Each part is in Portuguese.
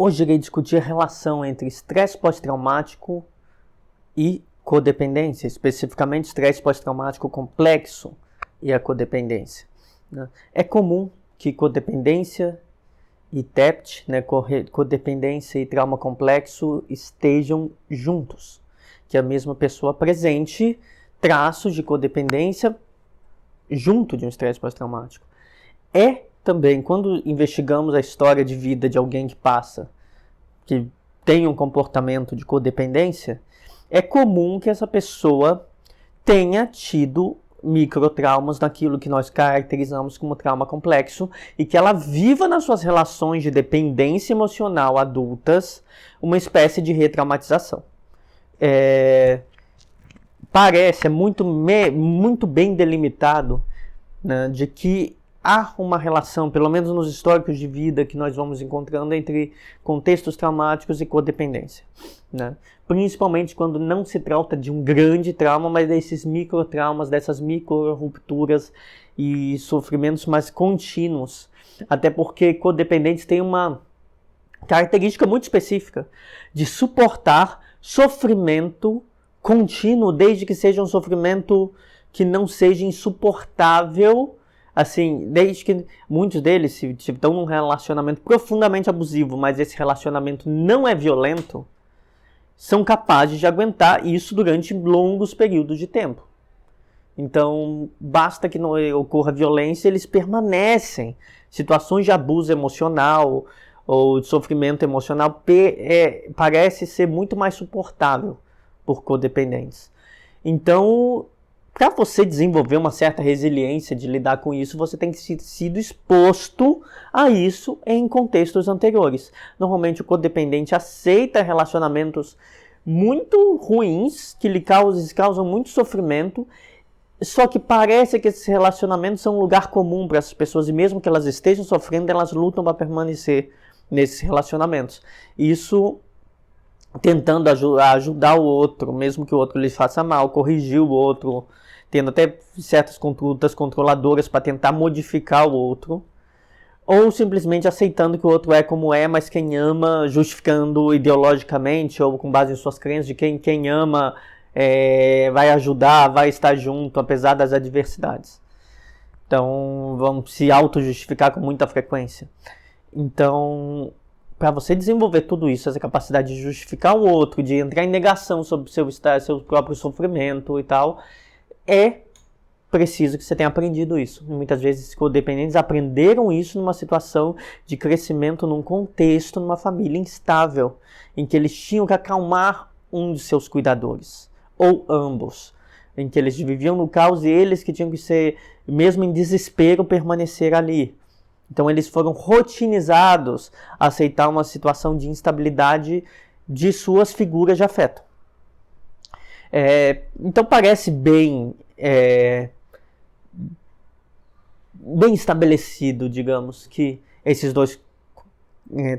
Hoje irei discutir a relação entre estresse pós-traumático e codependência, especificamente estresse pós-traumático complexo e a codependência. É comum que codependência e TEPT, codependência e trauma complexo, estejam juntos, que a mesma pessoa apresente traços de codependência junto de um estresse pós-traumático. Também, quando investigamos a história de vida de alguém que tem um comportamento de codependência, é comum que essa pessoa tenha tido microtraumas naquilo que nós caracterizamos como trauma complexo e que ela viva nas suas relações de dependência emocional adultas uma espécie de retraumatização. Parece, muito bem delimitado, né, de que há uma relação, pelo menos nos históricos de vida que nós vamos encontrando, entre contextos traumáticos e codependência, né? Principalmente quando não se trata de um grande trauma, mas desses microtraumas, dessas micro-rupturas e sofrimentos mais contínuos. Até porque codependentes têm uma característica muito específica de suportar sofrimento contínuo, desde que seja um sofrimento que não seja insuportável. Assim, desde que muitos deles, se estão num relacionamento profundamente abusivo, mas esse relacionamento não é violento, são capazes de aguentar isso durante longos períodos de tempo. Então, basta que não ocorra violência, eles permanecem. Situações de abuso emocional ou de sofrimento emocional parece ser muito mais suportável por codependentes. Então, para você desenvolver uma certa resiliência de lidar com isso, você tem que ter sido exposto a isso em contextos anteriores. Normalmente o codependente aceita relacionamentos muito ruins, que lhe causam muito sofrimento, só que parece que esses relacionamentos são um lugar comum para essas pessoas, e mesmo que elas estejam sofrendo, elas lutam para permanecer nesses relacionamentos. Isso tentando ajudar o outro, mesmo que o outro lhe faça mal, corrigir o outro, tendo até certas condutas controladoras para tentar modificar o outro, ou simplesmente aceitando que o outro é como é, mas quem ama, justificando ideologicamente ou com base em suas crenças de quem ama vai ajudar, vai estar junto, apesar das adversidades. Então, vamos se auto-justificar com muita frequência. Então, para você desenvolver tudo isso, essa capacidade de justificar o outro, de entrar em negação sobre seu próprio sofrimento e tal, é preciso que você tenha aprendido isso. Muitas vezes, codependentes aprenderam isso numa situação de crescimento, num contexto, numa família instável, em que eles tinham que acalmar um de seus cuidadores, ou ambos, em que eles viviam no caos e eles que tinham que ser, mesmo em desespero, permanecer ali. Então eles foram rotinizados a aceitar uma situação de instabilidade de suas figuras de afeto. Então parece bem estabelecido, digamos, que esses dois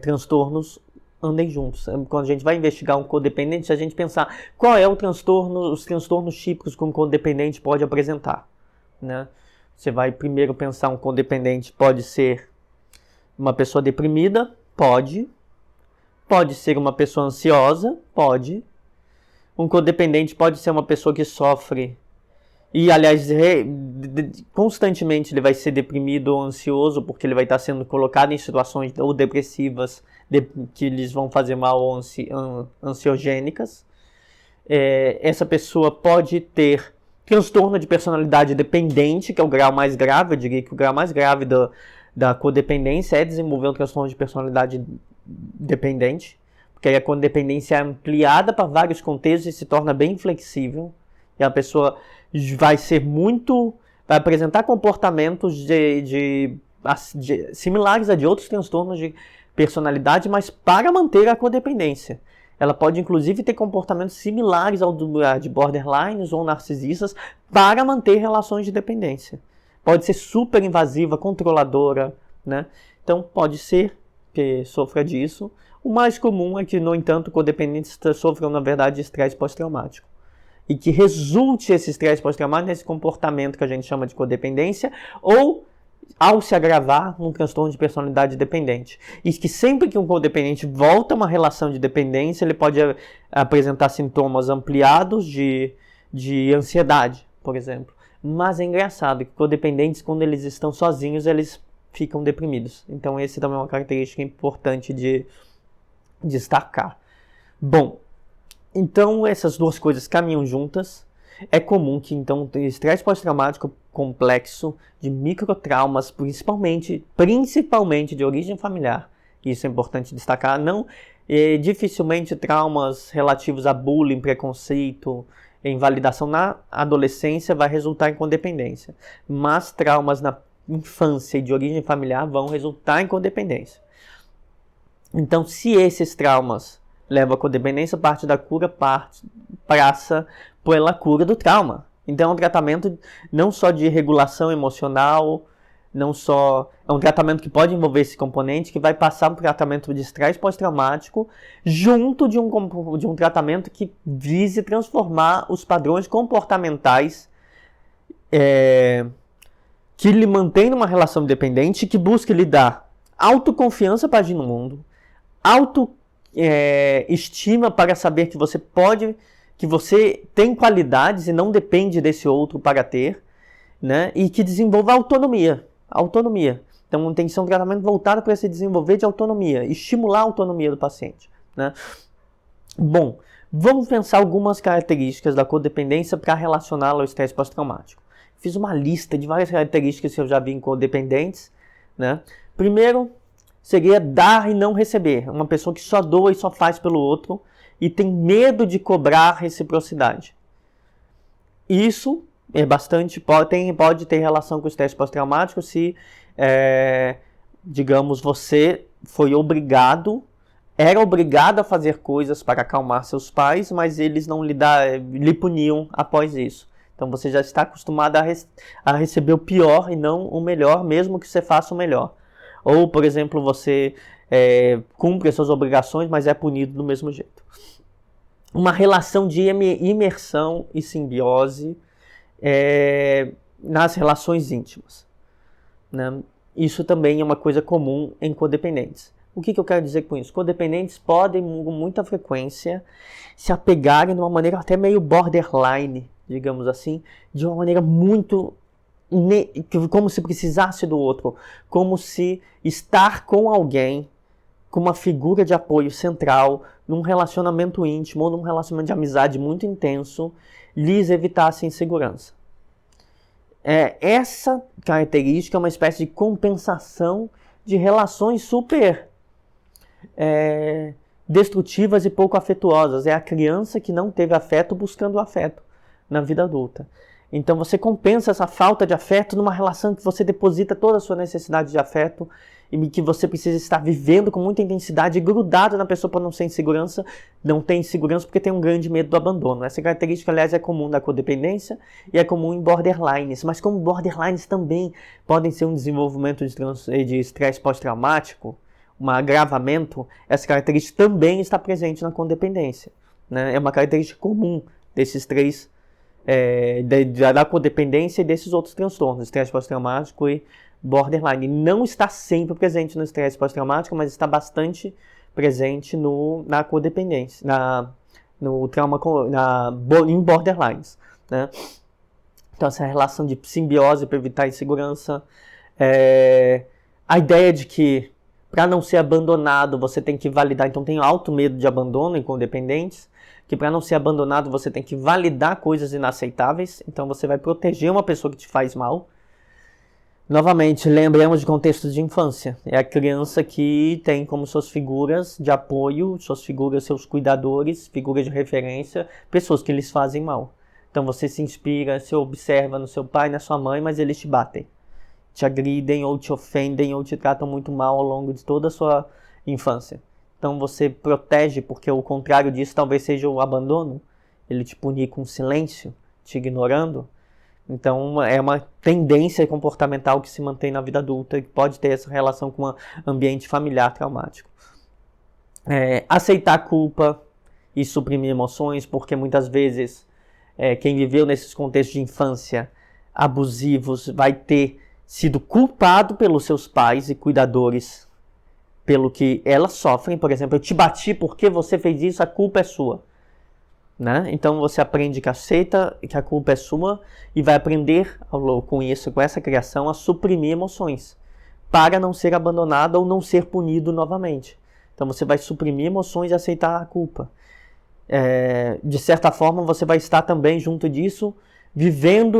transtornos andem juntos. Quando a gente vai investigar um codependente, a gente pensar qual é os transtornos típicos que um codependente pode apresentar, né? Você vai primeiro pensar um codependente pode ser uma pessoa deprimida? Pode. Pode ser uma pessoa ansiosa? Pode. Um codependente pode ser uma pessoa que sofre e, aliás, constantemente ele vai ser deprimido ou ansioso porque ele vai estar sendo colocado em situações ou depressivas que lhes vão fazer mal ou ansiogênicas. Essa pessoa pode ter transtorno de personalidade dependente, que é o grau mais grave. Eu diria que o grau mais grave da codependência é desenvolver um transtorno de personalidade dependente, porque aí a codependência é ampliada para vários contextos e se torna bem flexível, e a pessoa vai apresentar comportamentos similares a de outros transtornos de personalidade, mas para manter a codependência. Ela pode, inclusive, ter comportamentos similares ao de borderlines ou narcisistas para manter relações de dependência. Pode ser super invasiva, controladora, né? Então, pode ser que sofra disso. O mais comum é que, no entanto, codependentes sofram, na verdade, de estresse pós-traumático. E que resulte esse estresse pós-traumático nesse comportamento que a gente chama de codependência, ou ao se agravar num transtorno de personalidade dependente. E que sempre que um codependente volta a uma relação de dependência, ele pode apresentar sintomas ampliados de ansiedade, por exemplo. Mas é engraçado que codependentes, quando eles estão sozinhos, eles ficam deprimidos. Então esse também é uma característica importante de destacar. Bom, então essas duas coisas caminham juntas. É comum que, então, o estresse pós-traumático complexo de microtraumas, principalmente de origem familiar, isso é importante destacar, não dificilmente traumas relativos a bullying, preconceito, invalidação na adolescência vai resultar em codependência, mas traumas na infância e de origem familiar vão resultar em codependência. Então, se esses traumas levam a codependência, parte da cura passa pela cura do trauma. Então é um tratamento não só de regulação emocional, é um tratamento que pode envolver esse componente, que vai passar por tratamento de estresse pós-traumático, junto de um tratamento que vise transformar os padrões comportamentais que lhe mantém numa relação dependente, que busca lhe dar autoconfiança para agir no mundo, autoestima para saber que você tem qualidades e não depende desse outro para ter, né? E que desenvolva autonomia. Então tem que ser um tratamento voltado para se desenvolver de autonomia, estimular a autonomia do paciente, né? Bom, vamos pensar algumas características da codependência para relacioná-la ao estresse pós-traumático. Fiz uma lista de várias características que eu já vi em codependentes, né? Primeiro, seria dar e não receber. Uma pessoa que só doa e só faz pelo outro e tem medo de cobrar reciprocidade. Isso é pode ter relação com o estresse pós-traumático se, digamos, você era obrigado a fazer coisas para acalmar seus pais, mas eles não lhe puniam após isso. Então você já está acostumado a receber o pior e não o melhor, mesmo que você faça o melhor. Ou, por exemplo, você cumpre as suas obrigações, mas é punido do mesmo jeito. Uma relação de imersão e simbiose nas relações íntimas, né? Isso também é uma coisa comum em codependentes. O que eu quero dizer com isso? Codependentes podem, com muita frequência, se apegarem de uma maneira até meio borderline, digamos assim, de uma maneira muito como se precisasse do outro, como se estar com alguém, com uma figura de apoio central, num relacionamento íntimo ou num relacionamento de amizade muito intenso, lhes evitasse insegurança. Essa característica é uma espécie de compensação de relações super destrutivas e pouco afetuosas. É a criança que não teve afeto buscando afeto na vida adulta. Então você compensa essa falta de afeto numa relação que você deposita toda a sua necessidade de afeto e que você precisa estar vivendo com muita intensidade, grudado na pessoa para não ter insegurança porque tem um grande medo do abandono. Essa característica, aliás, é comum da codependência e é comum em borderlines, mas como borderlines também podem ser um desenvolvimento de estresse pós-traumático, um agravamento, essa característica também está presente na codependência, né? É uma característica comum desses três da codependência e desses outros transtornos, estresse pós-traumático e borderline. Não está sempre presente no estresse pós-traumático, mas está bastante presente na codependência, no trauma em borderlines, né? Então essa relação de simbiose para evitar insegurança, a ideia de que para não ser abandonado você tem que validar, então tem alto medo de abandono em codependentes, que para não ser abandonado você tem que validar coisas inaceitáveis, então você vai proteger uma pessoa que te faz mal. Novamente, lembremos de contextos de infância. É a criança que tem como suas figuras de apoio, seus cuidadores, figuras de referência, pessoas que lhes fazem mal. Então você se inspira, se observa no seu pai, na sua mãe, mas eles te batem, te agridem ou te ofendem ou te tratam muito mal ao longo de toda a sua infância. Então você protege, porque o contrário disso talvez seja o abandono, ele te punir com silêncio, te ignorando. Então é uma tendência comportamental que se mantém na vida adulta e pode ter essa relação com um ambiente familiar traumático. Aceitar culpa e suprimir emoções, porque muitas vezes quem viveu nesses contextos de infância abusivos vai ter sido culpado pelos seus pais e cuidadores pelo que elas sofrem. Por exemplo, eu te bati porque você fez isso, a culpa é sua. Né? Então você aprende que aceita que a culpa é sua e vai aprender com isso, com essa criação, a suprimir emoções para não ser abandonado ou não ser punido novamente. Então você vai suprimir emoções e aceitar a culpa. De certa forma você vai estar também junto disso, vivendo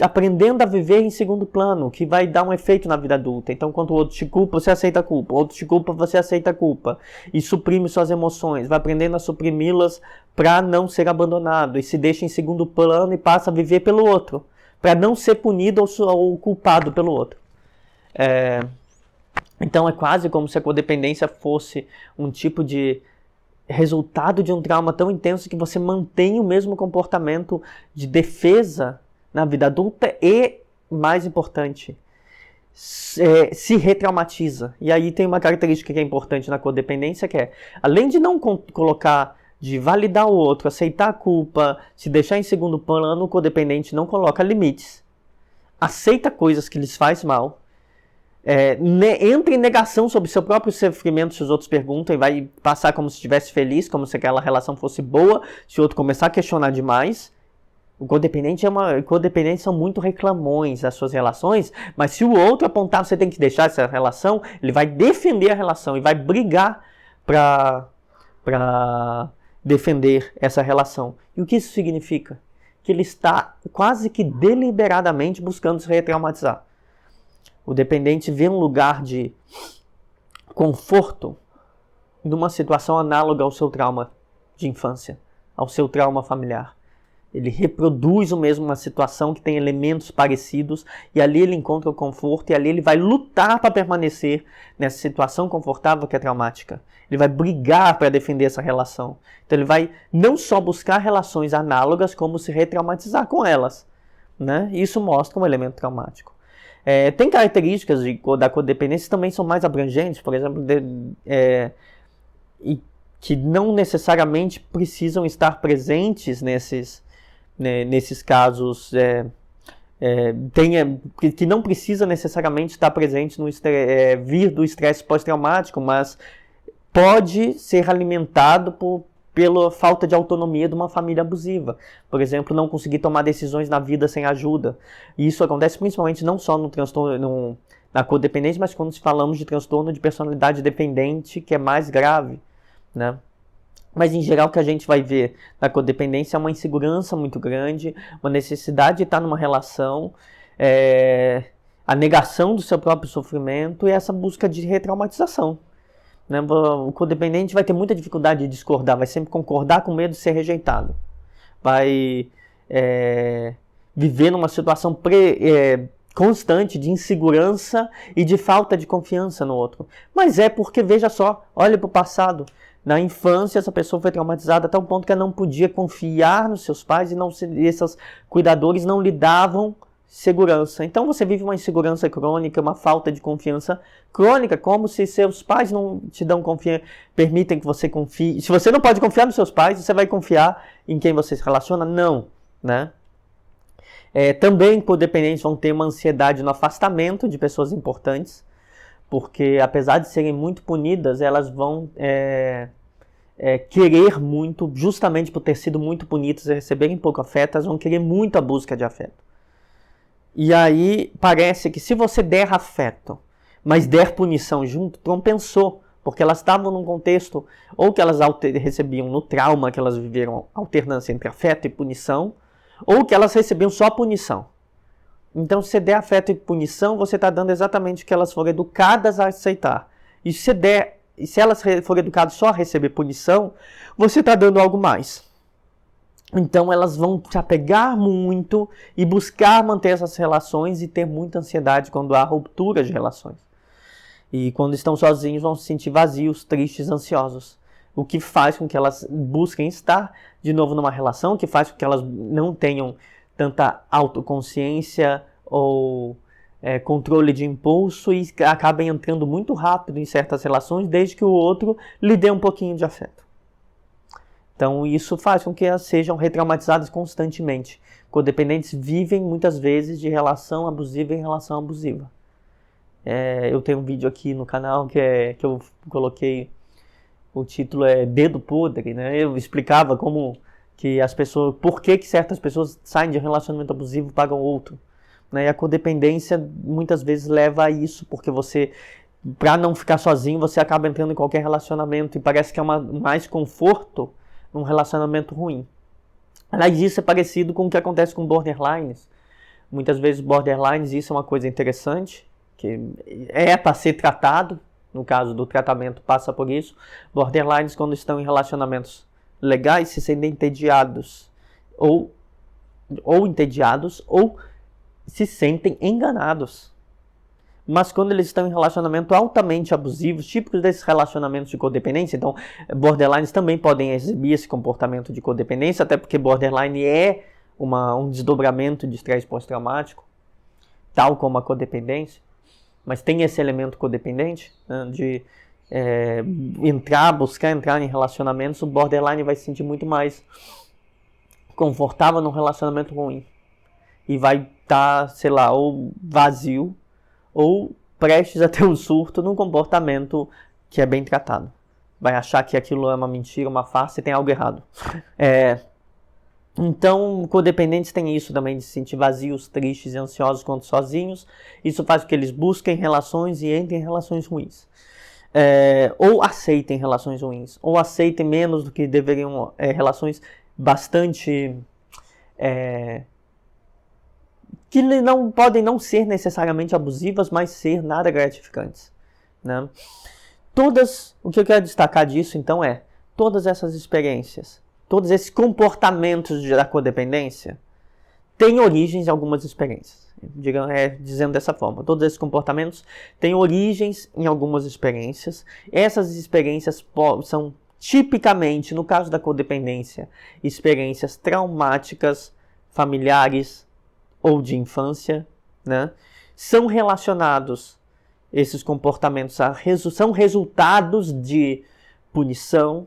aprendendo a viver em segundo plano, que vai dar um efeito na vida adulta. Então, quando o outro te culpa, você aceita a culpa. O outro te culpa, você aceita a culpa. E suprime suas emoções. Vai aprendendo a suprimi-las para não ser abandonado. E se deixa em segundo plano e passa a viver pelo outro. Para não ser punido ou culpado pelo outro. Então, é quase como se a codependência fosse um tipo de resultado de um trauma tão intenso que você mantém o mesmo comportamento de defesa na vida adulta e, mais importante, se retraumatiza. E aí tem uma característica que é importante na codependência, que é, além de não colocar, de validar o outro, aceitar a culpa, se deixar em segundo plano, o codependente não coloca limites, aceita coisas que lhes faz mal, entra em negação sobre seu próprio sofrimento se os outros perguntam e vai passar como se estivesse feliz, como se aquela relação fosse boa, se o outro começar a questionar demais. O codependente são muito reclamões das suas relações, mas se o outro apontar você tem que deixar essa relação, ele vai defender a relação e vai brigar para defender essa relação. E o que isso significa? Que ele está quase que deliberadamente buscando se retraumatizar. O dependente vê um lugar de conforto numa situação análoga ao seu trauma de infância, ao seu trauma familiar. Ele reproduz uma situação que tem elementos parecidos e ali ele encontra o conforto e ali ele vai lutar para permanecer nessa situação confortável que é traumática. Ele vai brigar para defender essa relação. Então ele vai não só buscar relações análogas, como se retraumatizar com elas. Né? Isso mostra um elemento traumático. Tem características da codependência que também são mais abrangentes, por exemplo, que não necessariamente precisam estar presentes nesses casos, que não precisa necessariamente estar presente vir do estresse pós-traumático, mas pode ser alimentado pela falta de autonomia de uma família abusiva. Por exemplo, não conseguir tomar decisões na vida sem ajuda. E isso acontece principalmente não só no transtorno, na codependência, mas quando falamos de transtorno de personalidade dependente, que é mais grave, né? Mas, em geral, o que a gente vai ver na codependência é uma insegurança muito grande, uma necessidade de estar numa relação, a negação do seu próprio sofrimento e essa busca de retraumatização. Né? O codependente vai ter muita dificuldade de discordar, vai sempre concordar com medo de ser rejeitado. Vai viver numa situação constante de insegurança e de falta de confiança no outro. Mas porque, veja só, olha para o passado. Na infância, essa pessoa foi traumatizada até o ponto que ela não podia confiar nos seus pais e esses cuidadores não lhe davam segurança. Então você vive uma insegurança crônica, uma falta de confiança crônica, como se seus pais não te dão confiança, permitem que você confie. Se você não pode confiar nos seus pais, você vai confiar em quem você se relaciona? Não, né? Também codependentes vão ter uma ansiedade no afastamento de pessoas importantes, porque apesar de serem muito punidas, elas vão querer muito, justamente por ter sido muito punidas e receberem pouco afeto, elas vão querer muito a busca de afeto. E aí parece que se você der afeto, mas der punição junto, compensou, porque elas estavam num contexto, ou que elas recebiam no trauma, que elas viveram alternância entre afeto e punição, ou que elas recebiam só punição. Então, se você der afeto e punição, você está dando exatamente o que elas foram educadas a aceitar. E se elas forem educadas só a receber punição, você está dando algo mais. Então, elas vão se apegar muito e buscar manter essas relações e ter muita ansiedade quando há ruptura de relações. E quando estão sozinhos, vão se sentir vazios, tristes, ansiosos. O que faz com que elas busquem estar de novo numa relação, que faz com que elas não tenham tanta autoconsciência ou controle de impulso e acabem entrando muito rápido em certas relações, desde que o outro lhe dê um pouquinho de afeto. Então isso faz com que elas sejam retraumatizadas constantemente. Codependentes vivem muitas vezes de relação abusiva em relação abusiva. Eu tenho um vídeo aqui no canal que eu coloquei, o título é Dedo Podre, né? Eu explicava como que as pessoas, por que certas pessoas saem de um relacionamento abusivo e pagam outro. Né? E a codependência muitas vezes leva a isso, porque você, para não ficar sozinho, você acaba entrando em qualquer relacionamento e parece que é mais conforto num relacionamento ruim. Aliás, isso é parecido com o que acontece com borderlines. Muitas vezes borderlines, isso é uma coisa interessante, que é para ser tratado, no caso do tratamento passa por isso. Borderlines, quando estão em relacionamentos legais, se sentem entediados, ou entediados, ou se sentem enganados. Mas quando eles estão em relacionamento altamente abusivos, típicos desses relacionamentos de codependência, então borderlines também podem exibir esse comportamento de codependência, até porque borderline é um desdobramento de estresse pós-traumático, tal como a codependência, mas tem esse elemento codependente, né, de buscar entrar em relacionamentos. O borderline vai se sentir muito mais confortável num relacionamento ruim e vai estar, sei lá, ou vazio, ou prestes a ter um surto num comportamento que é bem tratado. Vai achar que aquilo é uma mentira, uma farsa e tem algo errado. Então, codependentes têm isso também, de se sentir vazios, tristes e ansiosos quando sozinhos. Isso faz com que eles busquem relações e entrem em relações ruins. Ou aceitem relações ruins, ou aceitem menos do que deveriam, relações bastante... que podem não ser necessariamente abusivas, mas ser nada gratificantes. Né? O que eu quero destacar disso, então, todas essas experiências, todos esses comportamentos da codependência têm origens em algumas experiências. Dizendo dessa forma, todos esses comportamentos têm origens em algumas experiências. Essas experiências são tipicamente, no caso da codependência, experiências traumáticas, familiares ou de infância, né? São relacionados, esses comportamentos são resultados de punição,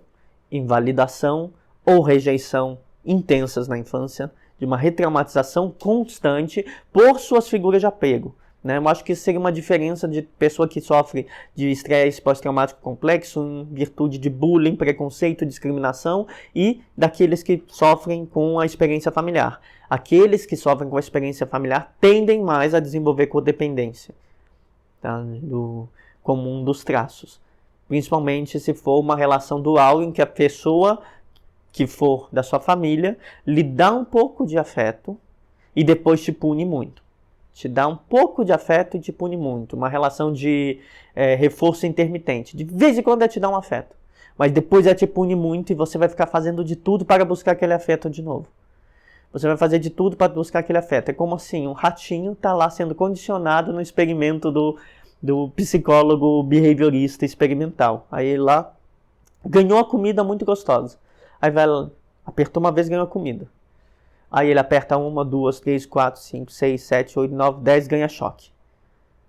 invalidação ou rejeição intensas na infância, de uma retraumatização constante por suas figuras de apego. Né? Eu acho que isso seria uma diferença de pessoa que sofre de estresse pós-traumático complexo em virtude de bullying, preconceito, discriminação, e daqueles que sofrem com a experiência familiar. Aqueles que sofrem com a experiência familiar tendem mais a desenvolver codependência, tá? Como um dos traços. Principalmente se for uma relação dual em que a pessoa que for da sua família lhe dá um pouco de afeto e depois te pune muito. Te dá um pouco de afeto e te pune muito. Uma relação de reforço intermitente. De vez em quando ela te dá um afeto, mas depois ela te pune muito e você vai ficar fazendo de tudo para buscar aquele afeto de novo. Você vai fazer de tudo para buscar aquele afeto. É como assim, um ratinho está lá sendo condicionado no experimento do psicólogo behaviorista experimental. Aí ele lá ganhou a comida muito gostosa. Aí apertou uma vez e ganhou a comida. Aí ele aperta 1, 2, 3, 4, 5, 6, 7, 8, 9, 10, ganha choque.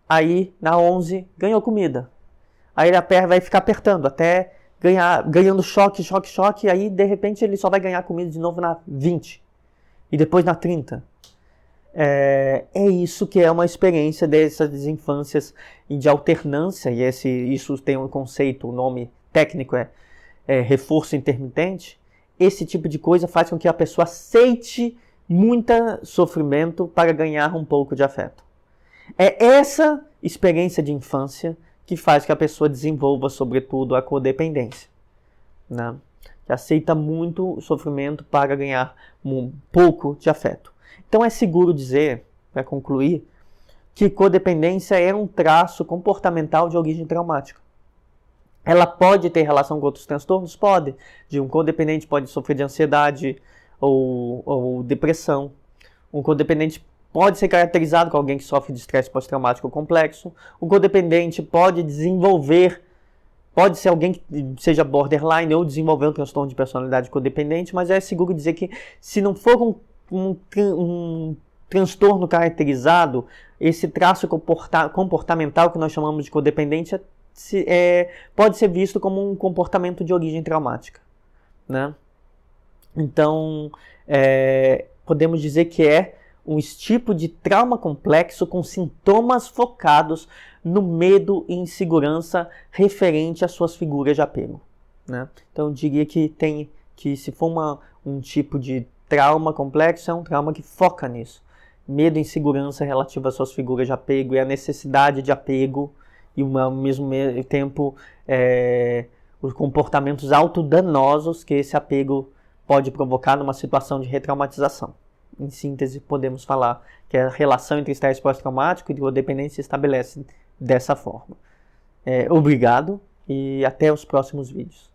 Aí na 11 ganhou comida. Aí ele vai ficar apertando até ganhando choque, e aí de repente ele só vai ganhar comida de novo na 20. E depois na 30. É isso que é uma experiência dessas infâncias de alternância, e isso tem um conceito, o nome técnico é reforço intermitente. Esse tipo de coisa faz com que a pessoa aceite muito sofrimento para ganhar um pouco de afeto. É essa experiência de infância que faz que a pessoa desenvolva, sobretudo, a codependência, né? Que aceita muito sofrimento para ganhar um pouco de afeto. Então é seguro dizer, para concluir, que codependência é um traço comportamental de origem traumática. Ela pode ter relação com outros transtornos? Pode. Um codependente pode sofrer de ansiedade ou depressão. Um codependente pode ser caracterizado como alguém que sofre de estresse pós-traumático complexo. Um codependente pode ser alguém que seja borderline ou desenvolver um transtorno de personalidade codependente, mas é seguro dizer que se não for um transtorno caracterizado, esse traço comportamental que nós chamamos de codependência pode ser visto como um comportamento de origem traumática, né? Então, podemos dizer que é um tipo de trauma complexo com sintomas focados no medo e insegurança referente às suas figuras de apego, né? Então, eu diria que se for um tipo de trauma complexo, é um trauma que foca nisso. Medo e insegurança relativa às suas figuras de apego e a necessidade de apego e ao mesmo tempo os comportamentos autodanosos que esse apego pode provocar numa situação de retraumatização. Em síntese, podemos falar que a relação entre estresse pós-traumático e codependência se estabelece dessa forma. Obrigado e até os próximos vídeos.